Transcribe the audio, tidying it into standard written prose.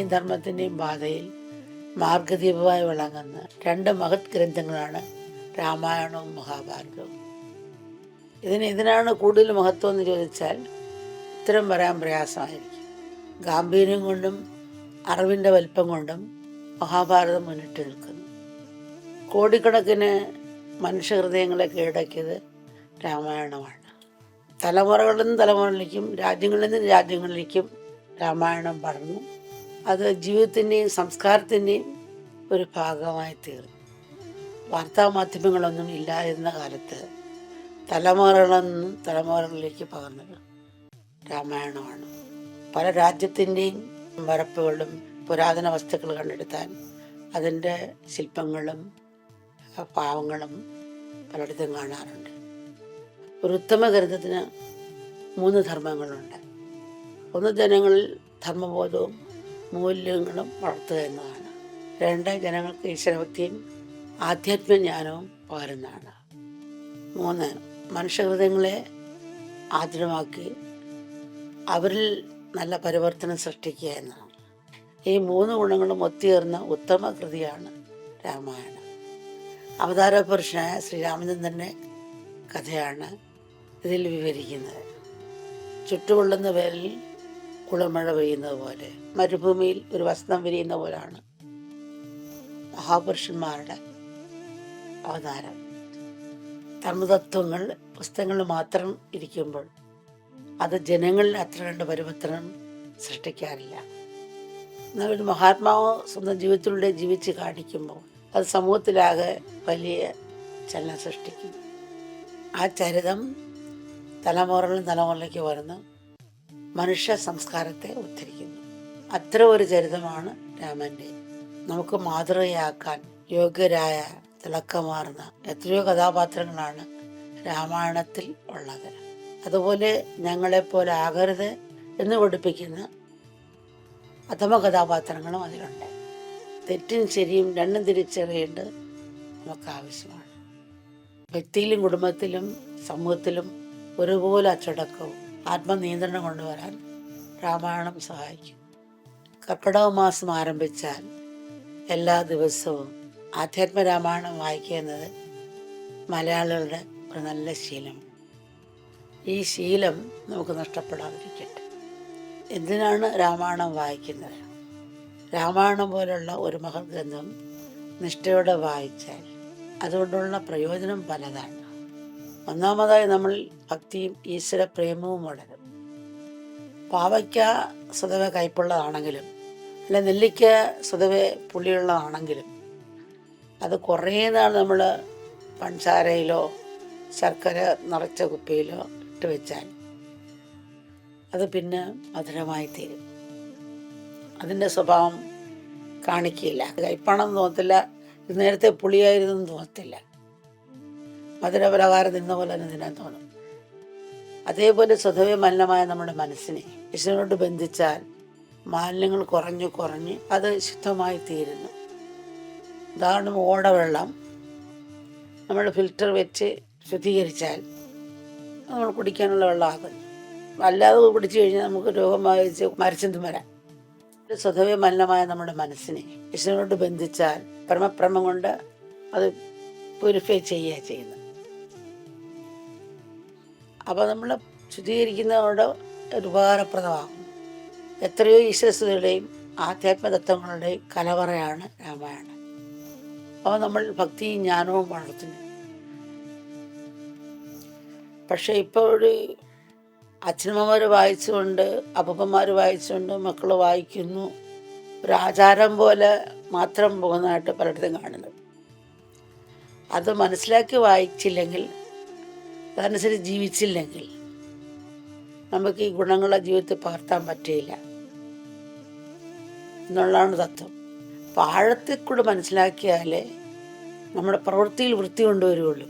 സത്യത്തിൻ്റെയും ധർമ്മത്തിൻ്റെയും പാതയിൽ മാർഗദീപമായി വിളങ്ങുന്ന രണ്ട് മഹത് ഗ്രന്ഥങ്ങളാണ് രാമായണവും മഹാഭാരതവും. ഇതിനാണ് കൂടുതൽ മഹത്വം എന്ന് ചോദിച്ചാൽ ഉത്തരം പറയാൻ പ്രയാസമായിരിക്കും. ഗാംഭീര്യം കൊണ്ടും അറിവിൻ്റെ വലിപ്പം കൊണ്ടും മഹാഭാരതം മുന്നിട്ട് നിൽക്കുന്നു. കോടിക്കണക്കിന് മനുഷ്യഹൃദയങ്ങളെ കീഴടക്കിയത് രാമായണമാണ്. തലമുറകളിൽ നിന്ന് തലമുറകളിലേക്കും രാജ്യങ്ങളിൽ നിന്ന് രാജ്യങ്ങളിലേക്കും രാമായണം പടർന്നു. അത് ജീവിതത്തിൻ്റെയും സംസ്കാരത്തിൻ്റെയും ഒരു ഭാഗമായി തീർന്നു. വാർത്താമാധ്യമങ്ങളൊന്നും ഇല്ലാതിരുന്ന കാലത്ത് തലമുറകളിൽ നിന്നും തലമുറകളിലേക്ക് പകർന്നത് രാമായണമാണ്. പല രാജ്യത്തിൻ്റെയും വരപ്പുകളും പുരാതന വസ്തുക്കൾ കണ്ടെടുത്താൽ അതിൻ്റെ ശില്പങ്ങളും ഭാവങ്ങളും പലയിടത്തും കാണാറുണ്ട്. ഒരു ഉത്തമ ഗ്രന്ഥത്തിന് 3 ധർമ്മങ്ങളുണ്ട്. ഒന്ന് ജനങ്ങളിൽ ധർമ്മബോധവും മൂല്യങ്ങളും വളർത്തുക എന്നതാണ്. 2 ജനങ്ങൾക്ക് ഈശ്വരഭക്തിയും ആധ്യാത്മജ്ഞാനവും പകരുന്നതാണ്. 3 മനുഷ്യഹൃദയങ്ങളെ ആർദ്രമാക്കി അവരിൽ നല്ല പരിവർത്തനം സൃഷ്ടിക്കുക എന്നതാണ്. ഈ 3 ഗുണങ്ങളും ഒത്തുചേർന്ന ഉത്തമ കൃതിയാണ് രാമായണം. അവതാര പുരുഷനായ ശ്രീരാമചന്ദ്രൻ്റെ കഥയാണ് ഇതിൽ വിവരിക്കുന്നത്. ചുട്ടുകൊള്ളുന്ന വേലിൽ കുളിർമഴ പെയ്യുന്നത് പോലെ, മരുഭൂമിയിൽ ഒരു വസ്ത്രം വിരിയുന്ന പോലാണ് മഹാപുരുഷന്മാരുടെ അവതാരം. ധർമ്മതത്വങ്ങൾ പുസ്തകങ്ങളിൽ മാത്രം ഇരിക്കുമ്പോൾ അത് ജനങ്ങളിൽ അത്ര കണ്ട് പരിവർത്തനം സൃഷ്ടിക്കാറില്ല. എന്നാൽ ഒരു മഹാത്മാവ് സ്വന്തം ജീവിതത്തിലൂടെ ജീവിച്ച് കാണിക്കുമ്പോൾ അത് സമൂഹത്തിലാകെ വലിയ ചലനം സൃഷ്ടിക്കും. ആ ചരിതം തലമുറകളിൽ തലമുറയിലേക്ക് വരുന്നു മനുഷ്യ സംസ്കാരത്തെ ഉദ്ധരിക്കുന്നു. അത്ര ഒരു ചരിതമാണ് രാമൻ്റെ. നമുക്ക് മാതൃകയാക്കാൻ യോഗ്യരായ തിളക്കമാർന്ന എത്രയോ കഥാപാത്രങ്ങളാണ് രാമായണത്തിൽ ഉള്ളത്. അതുപോലെ ഞങ്ങളെപ്പോലെ ആകരുത് എന്ന് പഠിപ്പിക്കുന്ന അധമ കഥാപാത്രങ്ങളും അതിലുണ്ട്. തെറ്റും ശരിയും രണ്ടും തിരിച്ചറിയേണ്ടത് നമുക്ക് ആവശ്യമാണ്. വ്യക്തിയിലും കുടുംബത്തിലും സമൂഹത്തിലും ഒരുപോലെ അച്ചടക്കവും ആത്മനിയന്ത്രണം കൊണ്ടുവരാൻ രാമായണം സഹായിക്കും. കർക്കിടക മാസം ആരംഭിച്ചാൽ എല്ലാ ദിവസവും ആധ്യാത്മരാമായണം വായിക്കുക എന്നത് മലയാളികളുടെ ഒരു നല്ല ശീലം. ഈ ശീലം നമുക്ക് നഷ്ടപ്പെടാതിരിക്കട്ടെ. എന്തിനാണ് രാമായണം വായിക്കുന്നത്? രാമായണം പോലുള്ള ഒരു മഹത് ഗ്രന്ഥം നിഷ്ഠയോടെ വായിച്ചാൽ അതുകൊണ്ടുള്ള പ്രയോജനം പലതാണ്. ഒന്നാമതായി നമ്മൾ ഭക്തിയും ഈശ്വര പ്രേമവും വളരും. പാവയ്ക്ക സ്വതവേ കയ്പുള്ളതാണെങ്കിലും അല്ല നെല്ലിക്ക സ്വതവേ പുളിയുള്ളതാണെങ്കിലും അത് കുറേ നാൾ നമ്മൾ പഞ്ചസാരയിലോ ശർക്കര നിറച്ച കുപ്പിയിലോ ഇട്ട് വെച്ചാൽ അത് പിന്നെ മധുരമായി തീരും. അതിൻ്റെ സ്വഭാവം കാണിക്കില്ല. കയ്പാണെന്ന് തോന്നത്തില്ല, ഇത് നേരത്തെ പുളിയായിരുന്നെന്ന് തോന്നത്തില്ല. മധുരപലഹാരം നിന്ന പോലെ തന്നെ തിന്നാൻ തോന്നും. അതേപോലെ സ്വതവേ മലിനമായ നമ്മുടെ മനസ്സിനെ ഈശ്വരനോട് ബന്ധിച്ചാൽ മാലിന്യങ്ങൾ കുറഞ്ഞ് കുറഞ്ഞ് അത് ശുദ്ധമായി തീരുന്നു. ഉദാഹരണം, ഓടവെള്ളം നമ്മൾ ഫിൽറ്റർ വെച്ച് ശുദ്ധീകരിച്ചാൽ നമ്മൾ കുടിക്കാനുള്ള വെള്ളമാകുന്നു. അല്ലാതെ കുടിച്ചു കഴിഞ്ഞാൽ നമുക്ക് രോഗം ബാധിച്ച് മരിച്ചെന്തും വരാം. സ്വതവേ മലിനമായ നമ്മുടെ മനസ്സിനെ ഈശ്വരനോട് ബന്ധിച്ചാൽ പരമപ്രമം കൊണ്ട് അത് പ്യൂരിഫൈ ചെയ്യുക ചെയ്യുന്നത്. അപ്പോൾ നമ്മൾ ശുദ്ധീകരിക്കുന്നതോടെ ഒരു ഉപകാരപ്രദമാകും. എത്രയോ ഈശ്വരസ്തുതിയുടെയും ആധ്യാത്മതത്വങ്ങളുടെയും കലവറയാണ് രാമായണം. അപ്പോൾ നമ്മൾ ഭക്തിയും ജ്ഞാനവും വളർത്തുന്നു. പക്ഷേ ഇപ്പോൾ ഒരു അച്ഛനമ്മമാർ വായിച്ചുകൊണ്ട് അപ്പൂപ്പന്മാർ വായിച്ചുകൊണ്ട് മക്കൾ വായിക്കുന്നു, ഒരു ആചാരം പോലെ മാത്രം പോകുന്നതായിട്ട് പലയിടത്തും കാണുന്നത്. അത് മനസ്സിലാക്കി വായിച്ചില്ലെങ്കിൽ, അതനുസരിച്ച് ജീവിച്ചില്ലെങ്കിൽ നമുക്ക് ഈ ഗുണങ്ങളെ ജീവിതത്തിൽ പകർത്താൻ പറ്റില്ല എന്നുള്ളതാണ് തത്വം. അപ്പോൾ ആഴത്തിൽ കൂടെ മനസ്സിലാക്കിയാലേ നമ്മുടെ പ്രവൃത്തിയിൽ വൃത്തി കൊണ്ടുവരുള്ളൂ.